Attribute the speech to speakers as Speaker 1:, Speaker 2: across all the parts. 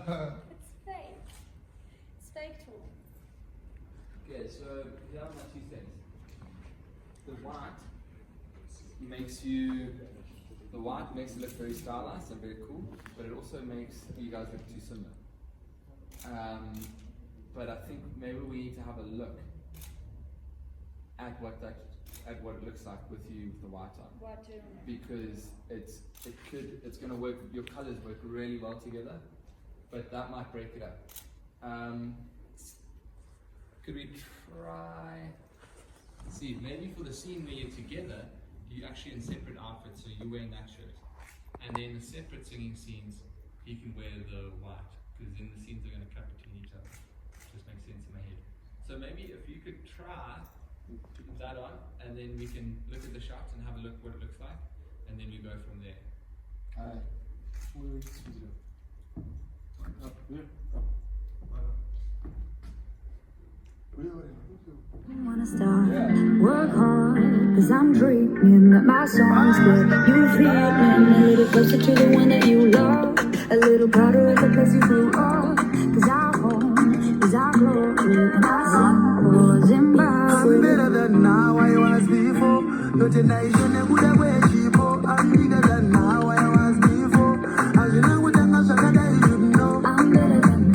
Speaker 1: It's fake. It's fake tall.
Speaker 2: Okay, so here are my two things. The white makes it look very stylized and very cool, but it also makes you guys look too similar. But I think maybe we need to have a look at what it looks like with you with the white on.
Speaker 1: What turtleneck?
Speaker 2: Because it's gonna work. Your colors work really well together, but that might break it up. Could we try?
Speaker 3: See, maybe for the scene where you're together, you're actually in separate outfits, so you're wearing that shirt. And then the separate singing scenes, you can wear the white, because then the scenes are going to cut between each other. Just makes sense in my head. So maybe if you could try that on, and then we can look at the shots and have a look what it looks like, and then we go from there.
Speaker 2: Alright.
Speaker 4: I wanna start, work hard, cause I'm dreaming that my songs get you feeling a little closer to the one that you love, a little prouder of the place you grew up, cause our home is our glory and our son was in
Speaker 5: I'm better than now I was before. No generation I would have wear cheapo. I'm bigger than now I was before. As you know, I'm not sure that you should know.
Speaker 4: I'm better than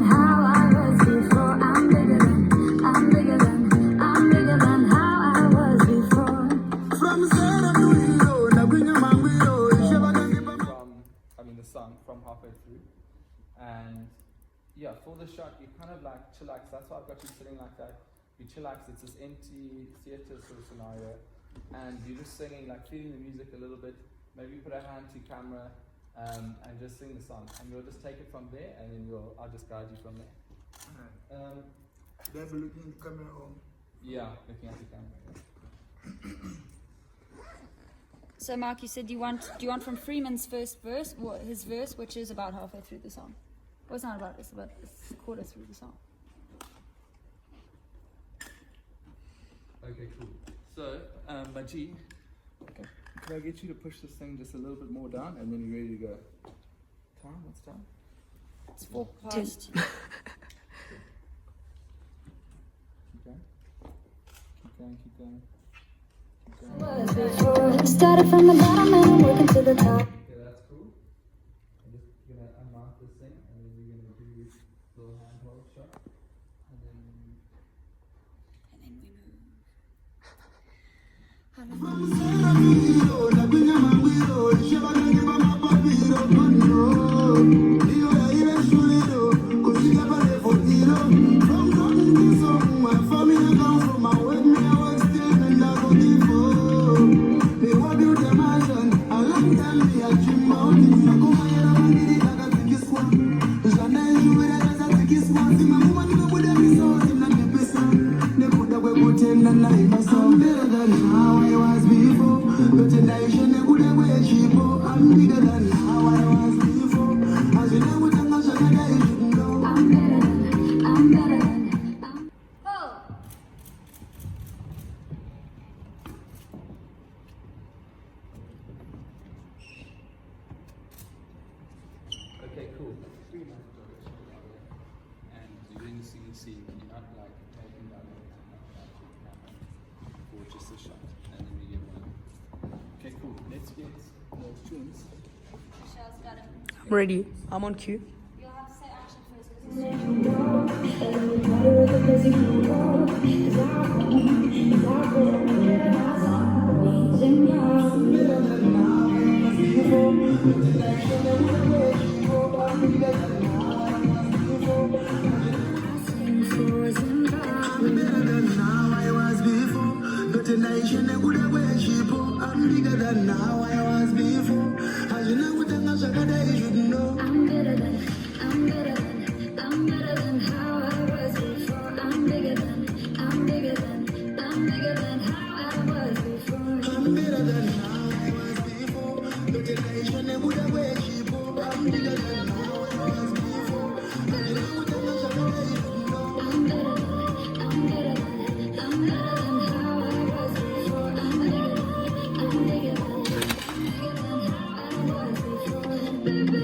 Speaker 4: how I was before. I'm bigger than how I was before.
Speaker 5: From zero to hero, now bring your man with
Speaker 2: the song from halfway through, and yeah, for the shot you kind of like chillax. That's why I've got you sitting like that. You chillax. It's this empty theater sort of scenario, and you're just singing, like feeling the music a little bit. Maybe put a hand to camera, and just sing the song, and we'll just take it from there, and then I'll just guide you from there.
Speaker 5: Should I be looking at the camera or?
Speaker 2: Yeah, looking at the camera.
Speaker 1: So Mark, you said do you want from Freeman's first verse, his verse, which is about halfway through the song? Well, it's not about this, but it's a quarter through the song.
Speaker 2: Okay, cool. So, Maji, can I get you to push this thing just a little bit more down, and then you're ready to go? Time? What's time?
Speaker 1: It's 4 past.
Speaker 2: Keep going.
Speaker 4: Started from the bottom and I'm working to the top.
Speaker 2: Okay, that's cool. I'm just gonna unmount this thing, and then we're gonna do this little handhold shot, and then
Speaker 5: I'm better than how I was before. No generation I would have wear cheapo. I'm bigger than how I was before. As you know, I'm not sure that you should know.
Speaker 4: I'm better than.
Speaker 1: Oh!
Speaker 2: okay, cool. And you're doing the singing scene, you're not like taking down or just a shot, and then we get one. Okay, cool. Let's get those tunes.
Speaker 1: Michelle's got it.
Speaker 6: I'm ready. I'm on cue.
Speaker 1: You'll have to say action first.
Speaker 5: I'm better than how I was before. No generation I would have wear cheapo. I'm bigger than how I was before. As you know, I'm not sure that you should know.
Speaker 4: I'm better than how I was before. I'm bigger than how I was before.
Speaker 5: I'm better than how I was before. No generation I would have wear cheapo. I'm bigger than how I was before. As you know, I'm not sure that you should know.
Speaker 4: I'm better than how I was before. I'm bigger than how I was before. Baby,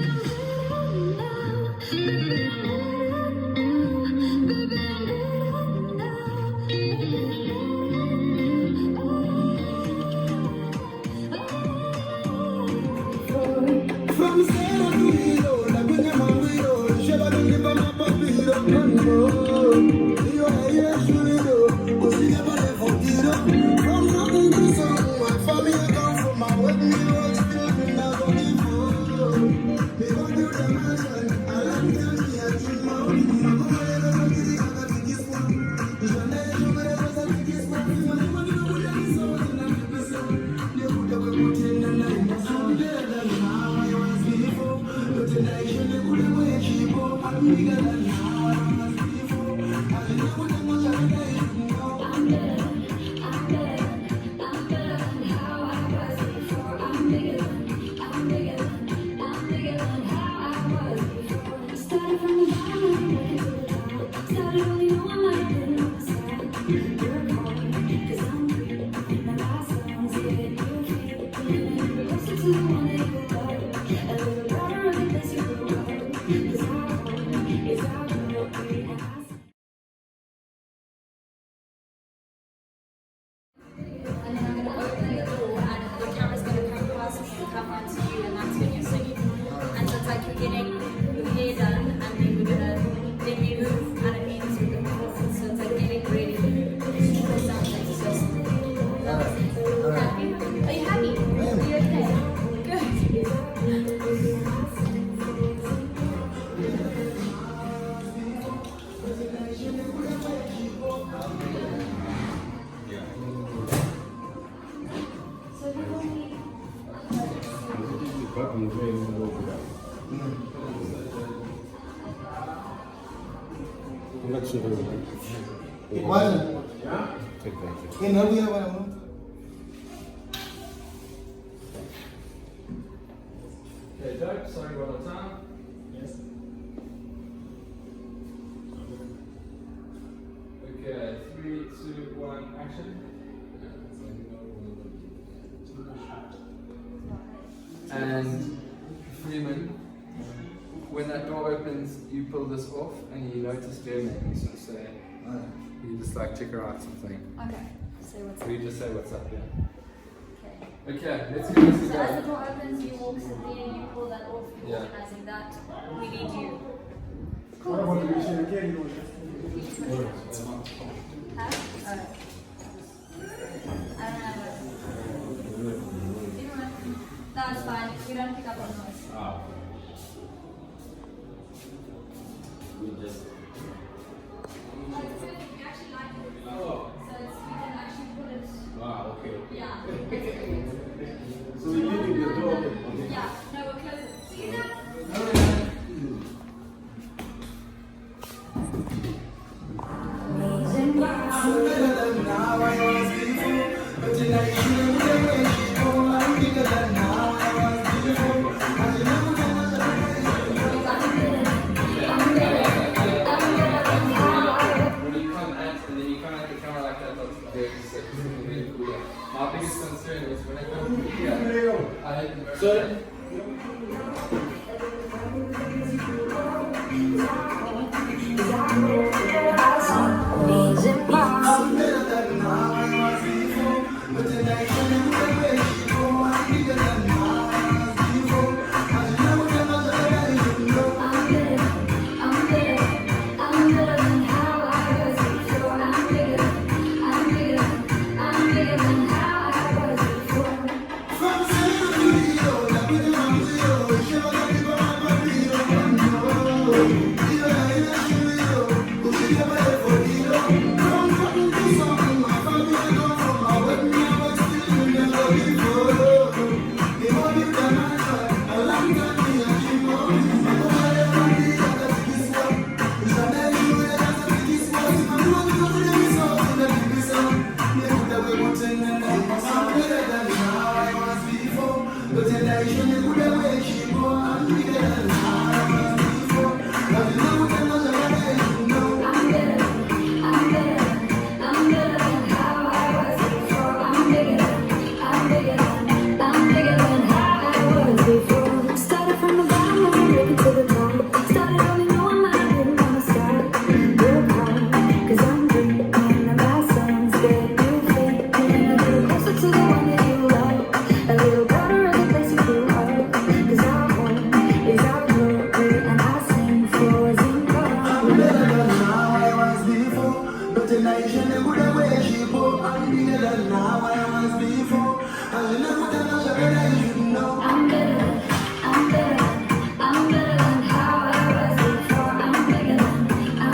Speaker 1: And then I'm going to open the door and the camera's going to come past me and come onto you, and that's when you're singing. And so it's like you're getting your hair done, and then we're going to, then we move, and it means with the performance. So it's like getting ready. It sounds like it's just happy. Are you happy? Are you okay? Good.
Speaker 5: Igual. Que no había para uno.
Speaker 2: Okay, dope. Sorry, one more time. Yes. Okay, 3, 2, 1, action. And Freeman, when that door opens, you pull this off and you notice Jen and you just say, you just like check her out something.
Speaker 1: Okay. Say what's up.
Speaker 2: You just say what's up, yeah.
Speaker 1: Okay.
Speaker 2: Okay, let's give this a
Speaker 1: So as the
Speaker 2: go.
Speaker 1: door opens, you walk to there, you pull that off, you're
Speaker 2: Yeah.
Speaker 1: organizing that. We need you. Cool.
Speaker 5: Ahora cuando dice que quiere, digo,
Speaker 1: Huh? Alright. I don't have it. No, it's fine. We don't pick up on noise.
Speaker 5: so you leave the door open.
Speaker 1: Yeah, no, we're closing. See that?
Speaker 5: I'm better than how I was before. But tonight you know the way she go. I'm bigger than how I was before. And you know how much
Speaker 2: When you come at and then you come at the camera like that, that's very sick. It's really cool. Yeah. My biggest concern was when I come here, I had to wear
Speaker 5: I'm better than how I was before. But tonight you know the way she go. I'm bigger than how I was before. And you know how much I you know. From zero to hero, like with the man zero. She was a people man for hero. Hero, hero, who she never let for hero. From nothing to something, my family come from. I went me, I was still in the love before. The money can answer, a long time me and she know. I go where everybody has a big spot. It's a nice you, it has a big spot. If I'm not going to the result, in the big result. They put away one thing and I was better than how I was before. But tonight you know the way she go. I'm bigger than how I was before. But you know what I'm not you know.
Speaker 4: Started from the bottom and I'm looking to the top. Started only knowing that I didn't wanna stop. Look hard, 'cause I'm dreaming of my songs that you fit. Getting a little closer to the one that you love. A little better at the place you grew up. 'Cause our home is our glory and I sing floors and
Speaker 5: I'm better than how I was before. But tonight you know the way she go. I'm bigger than how I was before. And you know what I'm not you know.
Speaker 4: I'm better than how I was before. I'm bigger than how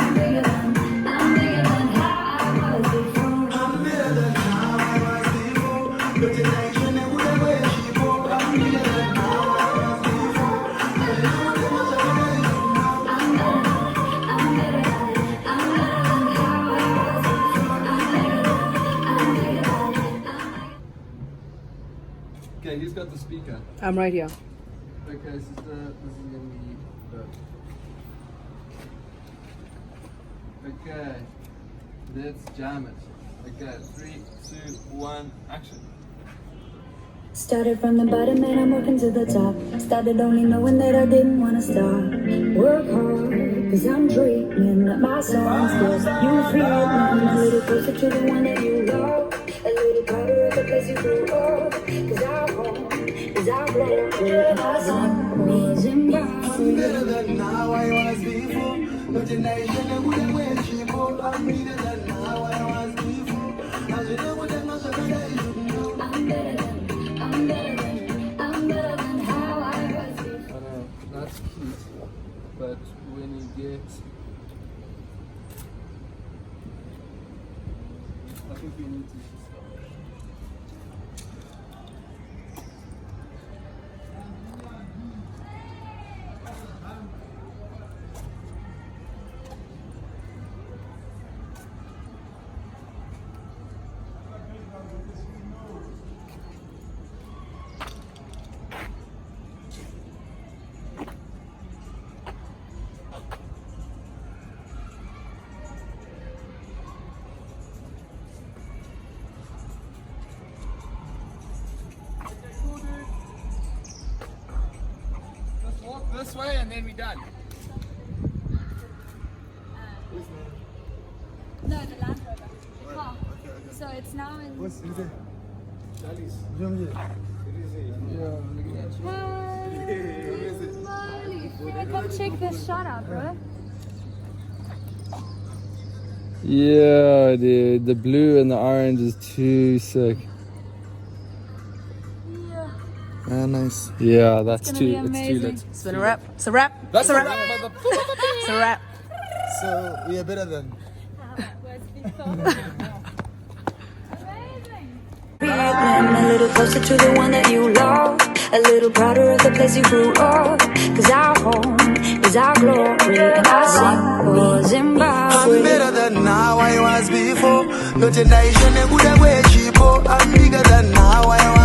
Speaker 4: I was before.
Speaker 5: I'm better than how I was before. But tonight you know the way she go. I'm bigger than how I was before. And you know what I'm you know.
Speaker 4: I'm better than how I was before. I'm bigger than.
Speaker 2: Okay, who's got the speaker?
Speaker 6: I'm right here.
Speaker 2: Okay, this is gonna be the. Okay. Let's jam it. Okay, 3, 2, 1, action.
Speaker 4: Started from the bottom and I'm working to the top. Started only knowing that I didn't wanna stop. Work hard, cause I'm dreaming that my songs get you feeling a little closer to the one that you love. A little prouder of the place you grew up. Cause our home is our glory and our song was in
Speaker 5: I'm better than how I was before. But tonight I wouldn't wear cheap. I'm better than how I was before. As you know what I'm not gonna do.
Speaker 4: I'm better than how I was before.
Speaker 2: I know, that's cute. But when you get... I think we need to stop. Let's walk this way and then we're done.
Speaker 1: No, the Land Rover. The car. So it's now in.
Speaker 5: What's in there?
Speaker 2: Charlie's.
Speaker 5: Jump here.
Speaker 2: Yeah, I'm looking at you.
Speaker 1: Holy, come check this shot out, bro.
Speaker 2: Yeah, dude, the blue and the orange is too sick.
Speaker 1: Yeah.
Speaker 5: Ah, nice.
Speaker 2: Yeah, that's
Speaker 1: It's
Speaker 2: too.
Speaker 1: gonna be
Speaker 2: It's too lit.
Speaker 1: amazing.
Speaker 6: It's been a wrap. It's a wrap.
Speaker 2: That's
Speaker 6: It's a
Speaker 2: a
Speaker 6: wrap.
Speaker 2: wrap.
Speaker 6: It's a wrap.
Speaker 5: So we are better than.
Speaker 1: Amazing.
Speaker 4: Feeling a little closer to the one that you love. A little prouder of the place you grew up. Cause our home is our glory and our song was in
Speaker 5: I'm better than how I was before. But tonight I wouldn't wear cheap. I'm bigger than how I was.